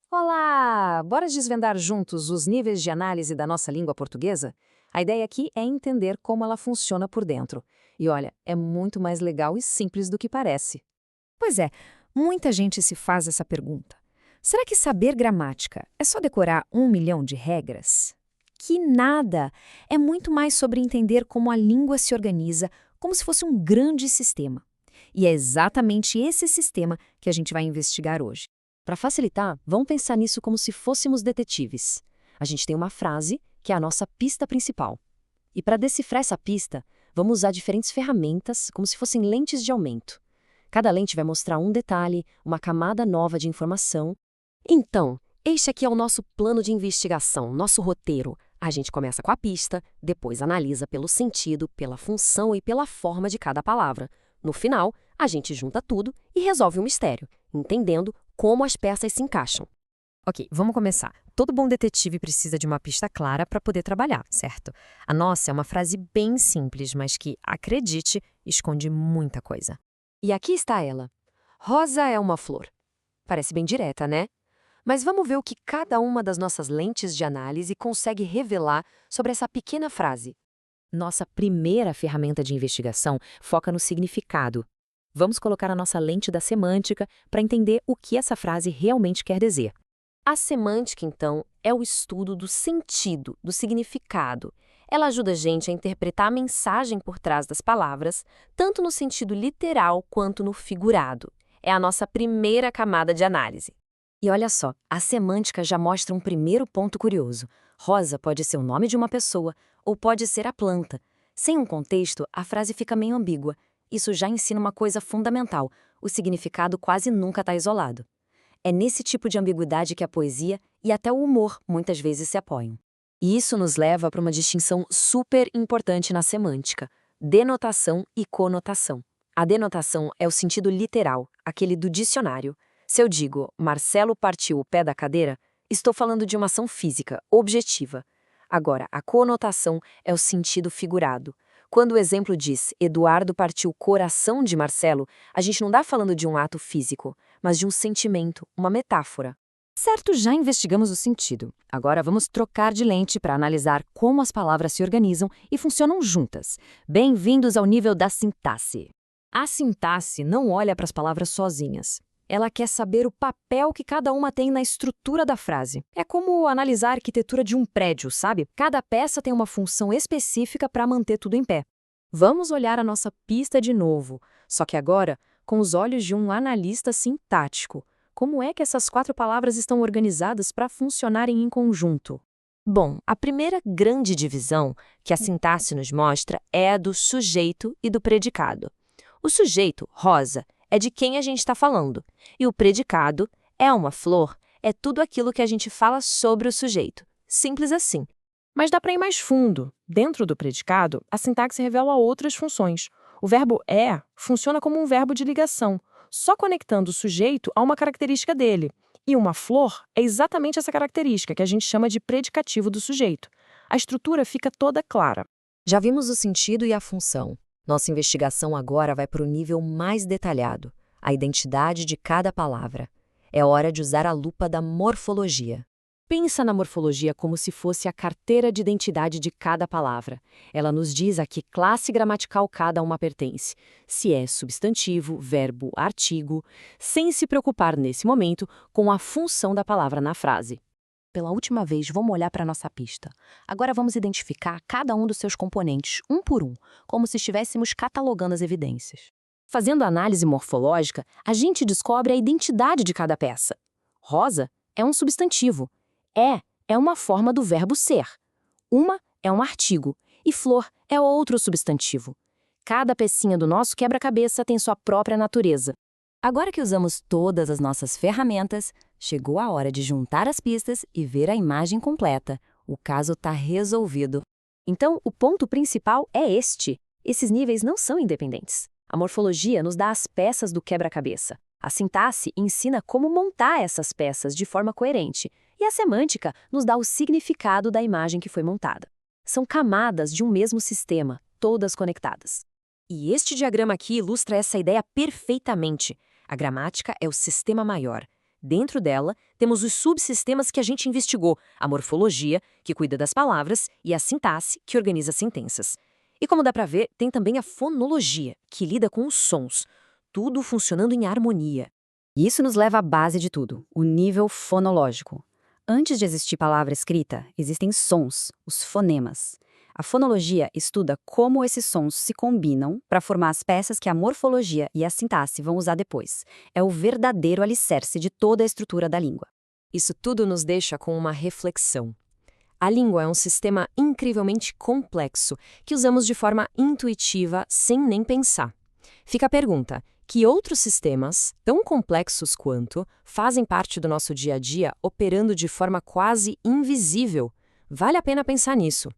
Olá! Bora desvendar juntos os níveis de análise da nossa língua portuguesa? A ideia aqui é entender como ela funciona por dentro. E olha, é muito mais legal e simples do que parece. Pois é, muita gente se faz essa pergunta. Será que saber gramática é só decorar 1 milhão de regras? Que nada! É muito mais sobre entender como a língua se organiza, como se fosse um grande sistema. E é exatamente esse sistema que a gente vai investigar hoje. Para facilitar, vamos pensar nisso como se fôssemos detetives. A gente tem uma frase, que é a nossa pista principal. E para decifrar essa pista, vamos usar diferentes ferramentas, como se fossem lentes de aumento. Cada lente vai mostrar um detalhe, uma camada nova de informação. Então, este aqui é o nosso plano de investigação, nosso roteiro. A gente começa com a pista, depois analisa pelo sentido, pela função e pela forma de cada palavra. No final, a gente junta tudo e resolve o mistério, entendendo como as peças se encaixam. Ok, vamos começar. Todo bom detetive precisa de uma pista clara para poder trabalhar, certo? A nossa é uma frase bem simples, mas que, acredite, esconde muita coisa. E aqui está ela. Rosa é uma flor. Parece bem direta, né? Mas vamos ver o que cada uma das nossas lentes de análise consegue revelar sobre essa pequena frase. Nossa primeira ferramenta de investigação foca no significado. Vamos colocar a nossa lente da semântica para entender o que essa frase realmente quer dizer. A semântica, então, é o estudo do sentido, do significado. Ela ajuda a gente a interpretar a mensagem por trás das palavras, tanto no sentido literal quanto no figurado. É a nossa primeira camada de análise. E olha só, a semântica já mostra um primeiro ponto curioso. Rosa pode ser o nome de uma pessoa ou pode ser a planta. Sem um contexto, a frase fica meio ambígua. Isso já ensina uma coisa fundamental: o significado quase nunca está isolado. É nesse tipo de ambiguidade que a poesia e até o humor muitas vezes se apoiam. E isso nos leva para uma distinção super importante na semântica: denotação e conotação. A denotação é o sentido literal, aquele do dicionário. Se eu digo, Marcelo partiu o pé da cadeira, estou falando de uma ação física, objetiva. Agora, a conotação é o sentido figurado. Quando o exemplo diz, Eduardo partiu o coração de Marcelo, a gente não está falando de um ato físico, mas de um sentimento, uma metáfora. Certo, já investigamos o sentido. Agora vamos trocar de lente para analisar como as palavras se organizam e funcionam juntas. Bem-vindos ao nível da sintaxe. A sintaxe não olha para as palavras sozinhas. Ela quer saber o papel que cada uma tem na estrutura da frase. É como analisar a arquitetura de um prédio, sabe? Cada peça tem uma função específica para manter tudo em pé. Vamos olhar a nossa pista de novo, só que agora com os olhos de um analista sintático. Como é que essas 4 palavras estão organizadas para funcionarem em conjunto? Bom, a primeira grande divisão que a sintaxe nos mostra é a do sujeito e do predicado. O sujeito, Rosa, é de quem a gente está falando, e o predicado, é uma flor, é tudo aquilo que a gente fala sobre o sujeito. Simples assim. Mas dá para ir mais fundo. Dentro do predicado, a sintaxe revela outras funções. O verbo é funciona como um verbo de ligação, só conectando o sujeito a uma característica dele. E uma flor é exatamente essa característica que a gente chama de predicativo do sujeito. A estrutura fica toda clara. Já vimos o sentido e a função. Nossa investigação agora vai para o nível mais detalhado, a identidade de cada palavra. É hora de usar a lupa da morfologia. Pensa na morfologia como se fosse a carteira de identidade de cada palavra. Ela nos diz a que classe gramatical cada uma pertence, se é substantivo, verbo, artigo, sem se preocupar nesse momento com a função da palavra na frase. Pela última vez, vamos olhar para a nossa pista. Agora vamos identificar cada um dos seus componentes, um por um, como se estivéssemos catalogando as evidências. Fazendo a análise morfológica, a gente descobre a identidade de cada peça. Rosa é um substantivo. É uma forma do verbo ser. Uma é um artigo e flor é outro substantivo. Cada pecinha do nosso quebra-cabeça tem sua própria natureza. Agora que usamos todas as nossas ferramentas, chegou a hora de juntar as pistas e ver a imagem completa. O caso está resolvido. Então, o ponto principal é este. Esses níveis não são independentes. A morfologia nos dá as peças do quebra-cabeça. A sintaxe ensina como montar essas peças de forma coerente. E a semântica nos dá o significado da imagem que foi montada. São camadas de um mesmo sistema, todas conectadas. E este diagrama aqui ilustra essa ideia perfeitamente. A gramática é o sistema maior. Dentro dela, temos os subsistemas que a gente investigou, a morfologia, que cuida das palavras, e a sintaxe, que organiza as sentenças. E como dá para ver, tem também a fonologia, que lida com os sons, tudo funcionando em harmonia. E isso nos leva à base de tudo, o nível fonológico. Antes de existir palavra escrita, existem sons, os fonemas. A fonologia estuda como esses sons se combinam para formar as peças que a morfologia e a sintaxe vão usar depois. É o verdadeiro alicerce de toda a estrutura da língua. Isso tudo nos deixa com uma reflexão. A língua é um sistema incrivelmente complexo que usamos de forma intuitiva sem nem pensar. Fica a pergunta: que outros sistemas, tão complexos quanto, fazem parte do nosso dia a dia operando de forma quase invisível? Vale a pena pensar nisso.